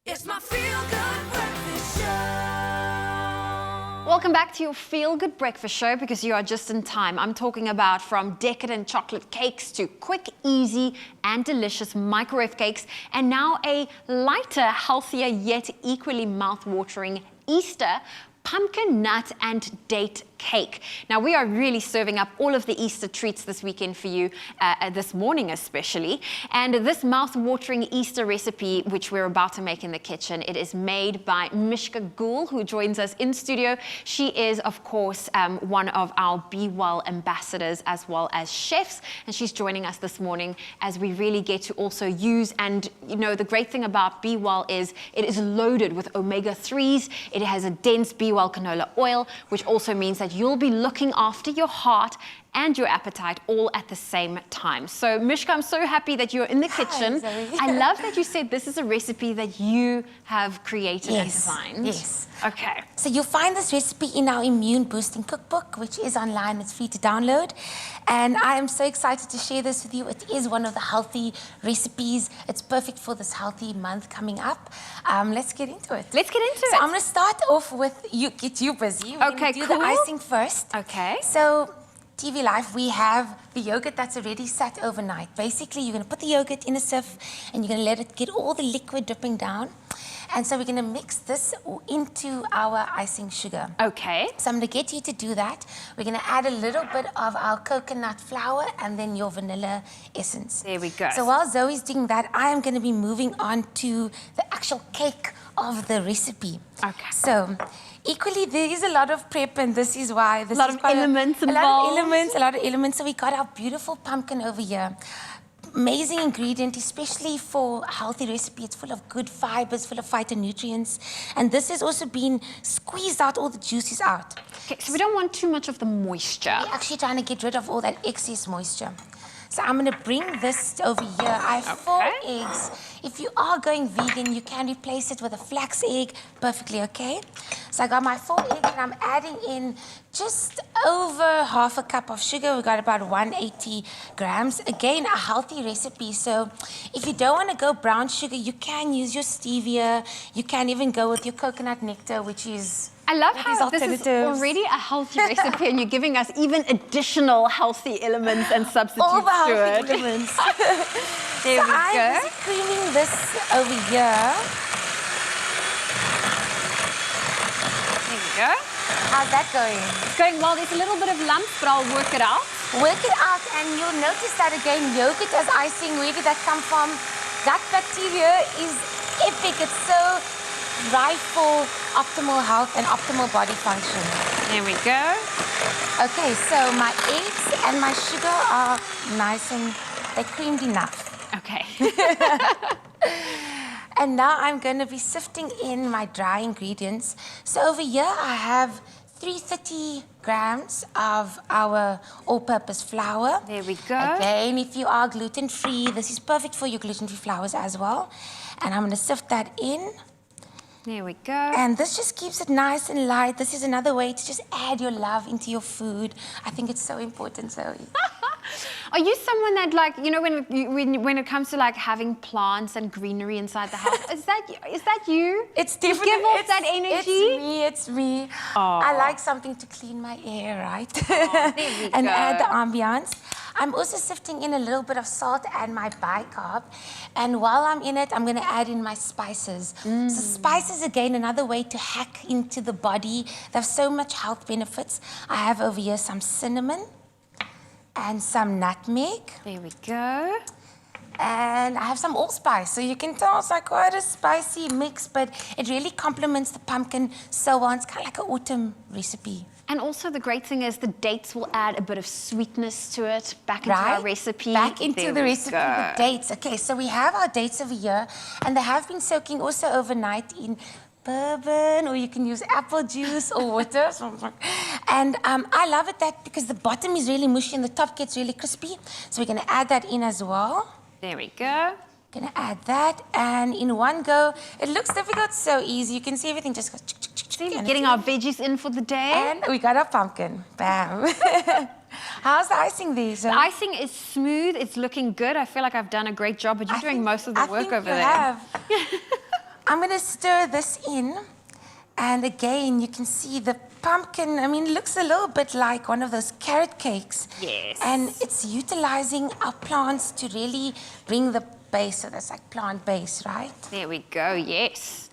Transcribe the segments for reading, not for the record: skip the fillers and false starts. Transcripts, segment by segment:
It's my feel-good breakfast show. Welcome back to your feel-good breakfast show, because you are just in time. I'm talking about from decadent chocolate cakes to quick, easy, and delicious microwave cakes, and now a lighter, healthier, yet equally mouth-watering Easter pumpkin nut and date cake. Now, we are really serving up all of the Easter treats this weekend for you, this morning especially. And this mouth-watering Easter recipe, which we're about to make in the kitchen, it is made by Mishkah Gool, who joins us in studio. She is, of course, one of our BWELL ambassadors as well as chefs, and she's joining us this morning as we really get to also use, and you know, the great thing about BWELL is it is loaded with omega-3s. It has a dense BWELL canola oil, which also means that you'll be looking after your heart and your appetite all at the same time. So, Mishka, I'm so happy that you're in the kitchen. Zoe. I love that you said this is a recipe that you have created and designed. Yes. Okay. So you'll find this recipe in our immune boosting cookbook, which is online. It's free to download. And I am so excited to share this with you. It is one of the healthy recipes. It's perfect for this healthy month coming up. Let's get into it. Let's get into it. So I'm going to start off with get you busy. We're Okay, gonna do cool. the icing first. Okay. So TV Life, we have the yogurt that's already sat overnight. Basically, you're going to put the yogurt in a sieve and you're going to let it get all the liquid dripping down. And so we're going to mix this into our icing sugar. Okay. So I'm going to get you to do that. We're going to add a little bit of our coconut flour and then your vanilla essence. There we go. So while Zoe's doing that, I am going to be moving on to the actual cake of the recipe. Okay. So equally, there is a lot of prep, and this is why this A lot is of quite elements a lot involved. of elements. So we got our beautiful pumpkin over here. Amazing ingredient, especially for a healthy recipe. It's full of good fibers, full of phytonutrients. And this has also been squeezed out, all the juices out. Okay, so we don't want too much of the moisture. We're actually trying to get rid of all that excess moisture. So I'm going to bring this over here. I have 4 eggs. If you are going vegan, you can replace it with a flax egg. Perfectly okay. So I got my 4 eggs, and I'm adding in just over half a cup of sugar. We got about 180 grams. Again, a healthy recipe. So if you don't want to go brown sugar, you can use your stevia. You can even go with your coconut nectar, which is... I love how this is already a healthy recipe and you're giving us even additional healthy elements and substitutes all the to healthy it. elements. There we I'm go. busy creaming this over here. There we go. How's that going? It's going well. There's a little bit of lumps, but I'll work it out. Work it out, and you'll notice that again, yogurt as icing, where did that come from? That bacteria is epic. It's so ripe for optimal health and optimal body function. There we go. Okay, so my eggs and my sugar are nice and they're creamed enough. Okay. And now I'm going to be sifting in my dry ingredients. So over here I have 330 grams of our all-purpose flour. There we go. Again, if you are gluten-free, this is perfect for your gluten-free flours as well. And I'm going to sift that in. There we go. And this just keeps it nice and light. This is another way to just add your love into your food. I think it's so important, Zoe. Are you someone that, like, you know, when it comes to like having plants and greenery inside the house, is that you? It's different. You give off that energy? It's me. I like something to clean my air, right? There we and go. add the ambiance. I'm also sifting in a little bit of salt and my bicarb. And while I'm in it, I'm going to add in my spices. So spices, again, another way to hack into the body. They have so much health benefits. I have over here some cinnamon and some nutmeg. There we go. And I have some allspice. So you can tell it's like quite a spicy mix, but it really complements the pumpkin so well. It's kind of like an autumn recipe. And also the great thing is the dates will add a bit of sweetness to it back into our recipe. Back into There the we recipe go. with dates. Okay, so we have our dates over here, and they have been soaking also overnight in bourbon, or you can use apple juice or water. And I love it that because the bottom is really mushy and the top gets really crispy. So we're going to add that in as well. There we go. Gonna add that, and in one go, it looks difficult, so easy. You can see everything just goes. Getting our veggies in for the day. And we got our pumpkin. Bam. How's the icing there, Zoe? The icing is smooth. It's looking good. I feel like I've done a great job, but you're doing most of the work over there. I I'm going to stir this in. And again, you can see the pumpkin, I mean, it looks a little bit like one of those carrot cakes. Yes. And it's utilizing our plants to really bring the base, so that's like plant base, right? There we go, yes.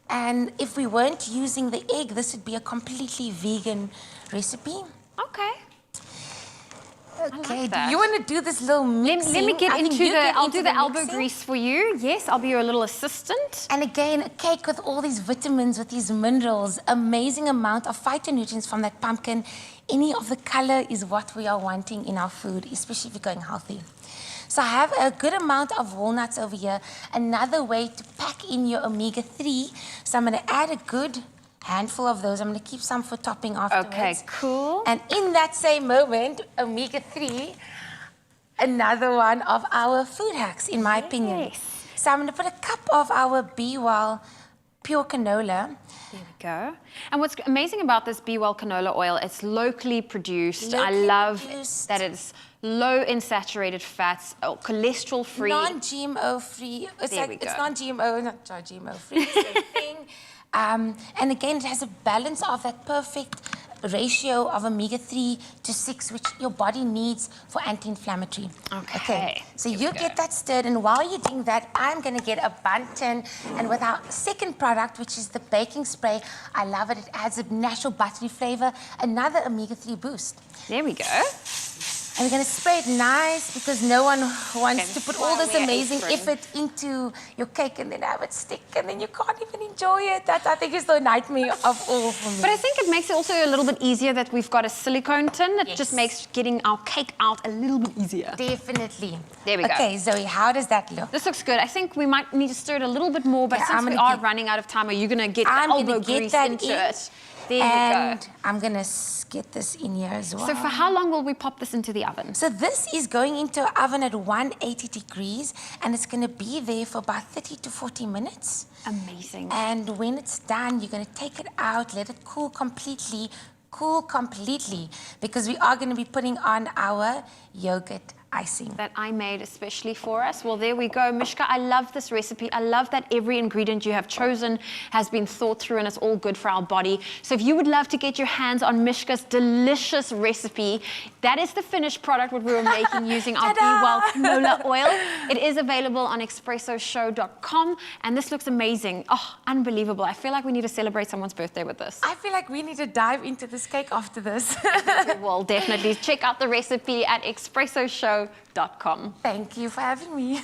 And if we weren't using the egg, this would be a completely vegan recipe. Okay. Okay, that. do you want to do this little mixing? Let me get I think into you the, I'll do the elbow mixing. grease for you. Yes, I'll be your little assistant. And again, a cake with all these vitamins, with these minerals, amazing amount of phytonutrients from that pumpkin. Any of the color is what we are wanting in our food, especially if you're going healthy. So I have a good amount of walnuts over here. Another way to pack in your omega-3. So I'm going to add a good handful of those. I'm going to keep some for topping afterwards. Okay, cool. And in that same moment, omega-3, another one of our food hacks, in my opinion. Yes. So I'm going to put a cup of our BWELL pure canola. There we go. And what's amazing about this BWELL canola oil, it's locally produced. I Locally love produced. that it's low in saturated fats, cholesterol free. Non-GMO free. There we go. It's non-GMO, not GMO free, same thing. And again, it has a balance of that perfect ratio of omega-3 to 6, which your body needs for anti-inflammatory. Okay. So Here we you go. get that stirred, and while you're doing that, I'm going to get a bun tin. And with our second product, which is the baking spray, I love it. It adds a natural buttery flavor, another omega-3 boost. There we go. And we're going to spray it nice because no one wants to put all this we're amazing apron. effort into your cake and then have it stick and then you can't even enjoy it. That, I think, is the nightmare of all for me. But I think it makes it also a little bit easier that we've got a silicone tin. It Yes. just makes getting our cake out a little bit easier. Definitely. There we go. Okay, Zoe, how does that look? This looks good. I think we might need to stir it a little bit more, but Yeah, since I'm we gonna are get- running out of time, are you going to get the I'm elbow going to get grease that into in. it? There And you go. I'm going to get this in here as well. So for how long will we pop this into the oven? So this is going into an oven at 180 degrees, and it's going to be there for about 30 to 40 minutes. Amazing. And when it's done, you're going to take it out, let it cool completely, because we are going to be putting on our yogurt icing. That I made especially for us. Well, there we go. Mishka, I love this recipe. I love that every ingredient you have chosen has been thought through and it's all good for our body. So if you would love to get your hands on Mishka's delicious recipe, that is the finished product what we were making using our BWELL canola oil. It is available on expressoshow.com and this looks amazing. Oh, unbelievable. I feel like we need to celebrate someone's birthday with this. I feel like we need to dive into this cake after this. Well, definitely check out the recipe at expressoshow.com. Thank you for having me.